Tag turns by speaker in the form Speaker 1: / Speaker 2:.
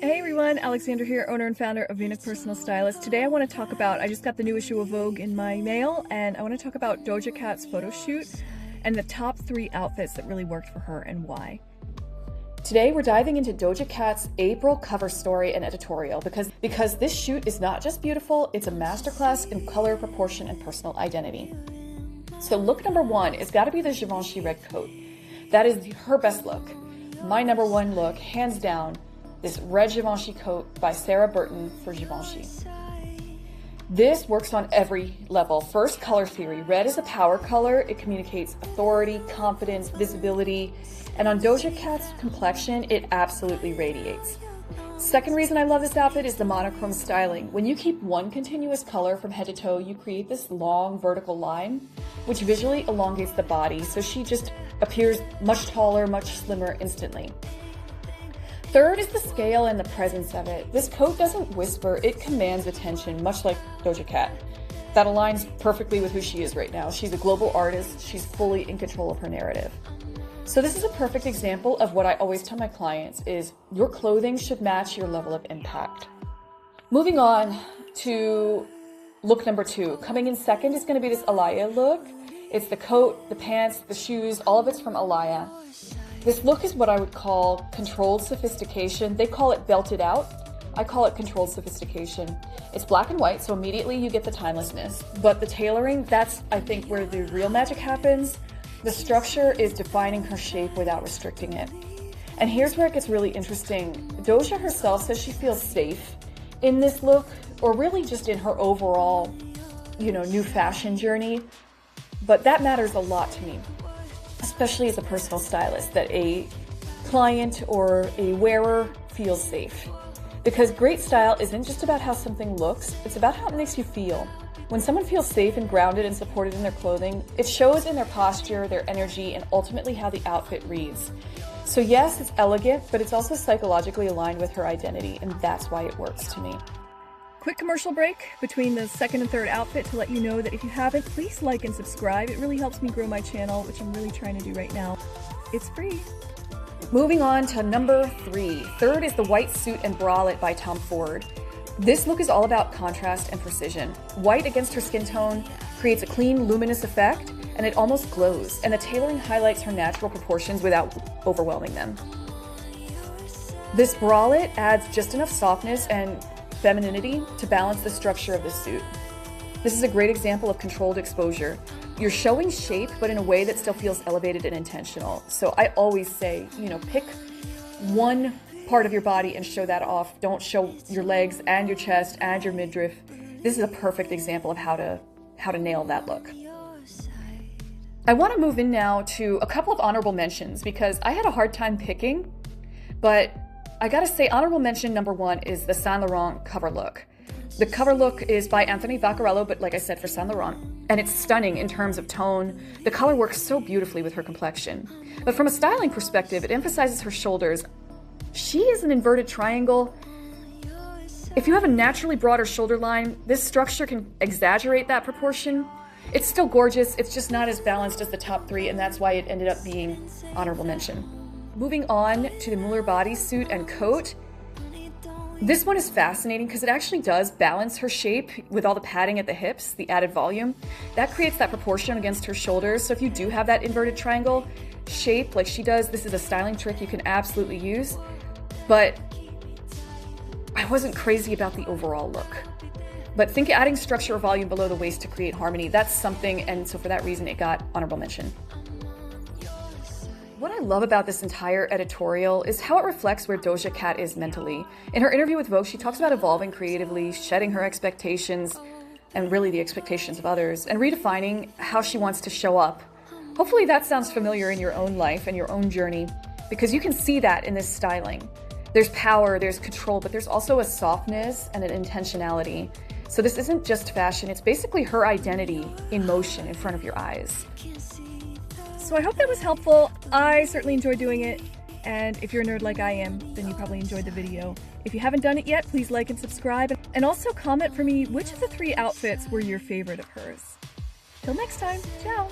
Speaker 1: Hey everyone, Alexandra here, owner and founder of Vinok Personal Stylist. Today I want to talk about, I just got the new issue of Vogue in my mail, and I want to talk about Doja Cat's photo shoot and the top 3 outfits that really worked for her and why. Today we're diving into Doja Cat's April cover story and editorial because this shoot is not just beautiful, it's a masterclass in color, proportion, and personal identity. So look number 1 has got to be the Givenchy red coat. That is her best look. My number 1 look, hands down, this red Givenchy coat by Sarah Burton for Givenchy. This works on every level. First, color theory. Red is a power color. It communicates authority, confidence, visibility, and on Doja Cat's complexion, it absolutely radiates. Second reason I love this outfit is the monochrome styling. When you keep one continuous color from head to toe, you create this long vertical line, which visually elongates the body, so she just appears much taller, much slimmer instantly. Third is the scale and the presence of it. This coat doesn't whisper, it commands attention, much like Doja Cat. That aligns perfectly with who she is right now. She's a global artist, she's fully in control of her narrative. So this is a perfect example of what I always tell my clients is your clothing should match your level of impact. Moving on to look number 2. Coming in second is going to be this Alaïa look. It's the coat, the pants, the shoes, all of it's from Alaïa. This look is what I would call controlled sophistication. They call it belted out. I call it controlled sophistication. It's black and white, so immediately you get the timelessness. But the tailoring, that's, I think, where the real magic happens. The structure is defining her shape without restricting it. And here's where it gets really interesting. Doja herself says she feels safe in this look, or really just in her overall, new fashion journey. But that matters a lot to me, especially as a personal stylist, that a client or a wearer feels safe. Because great style isn't just about how something looks, it's about how it makes you feel. When someone feels safe and grounded and supported in their clothing, it shows in their posture, their energy, and ultimately how the outfit reads. So yes, it's elegant, but it's also psychologically aligned with her identity, and that's why it works to me. Quick commercial break between the second and third outfit to let you know that if you haven't, please like and subscribe. It really helps me grow my channel, which I'm really trying to do right now. It's free. Moving on to number 3. Third is the white suit and bralette by Tom Ford. This look is all about contrast and precision. White against her skin tone creates a clean, luminous effect, and it almost glows, and the tailoring highlights her natural proportions without overwhelming them. This bralette adds just enough softness and femininity to balance the structure of the suit. This is a great example of controlled exposure. You're showing shape, but in a way that still feels elevated and intentional. So I always say, pick one part of your body and show that off. Don't show your legs and your chest and your midriff. This is a perfect example of how to nail that look. I want to move in now to a couple of honorable mentions because I had a hard time picking, but I gotta say honorable mention number 1 is the Saint Laurent cover look. The cover look is by Anthony Vaccarello, but like I said, for Saint Laurent. And it's stunning in terms of tone. The color works so beautifully with her complexion. But from a styling perspective, it emphasizes her shoulders. She is an inverted triangle. If you have a naturally broader shoulder line, this structure can exaggerate that proportion. It's still gorgeous, it's just not as balanced as the top 3, and that's why it ended up being honorable mention. Moving on to the Mugler bodysuit and coat. This one is fascinating because it actually does balance her shape with all the padding at the hips, the added volume. That creates that proportion against her shoulders. So if you do have that inverted triangle shape like she does, this is a styling trick you can absolutely use. But I wasn't crazy about the overall look. But think adding structure or volume below the waist to create harmony, that's something, and so for that reason it got honorable mention. What I love about this entire editorial is how it reflects where Doja Cat is mentally. In her interview with Vogue, she talks about evolving creatively, shedding her expectations, and really the expectations of others, and redefining how she wants to show up. Hopefully that sounds familiar in your own life and your own journey, because you can see that in this styling. There's power, there's control, but there's also a softness and an intentionality. So this isn't just fashion, it's basically her identity in motion in front of your eyes. So I hope that was helpful. I certainly enjoyed doing it. And if you're a nerd like I am, then you probably enjoyed the video. If you haven't done it yet, please like and subscribe. And also comment for me which of the 3 outfits were your favorite of hers. Till next time, ciao!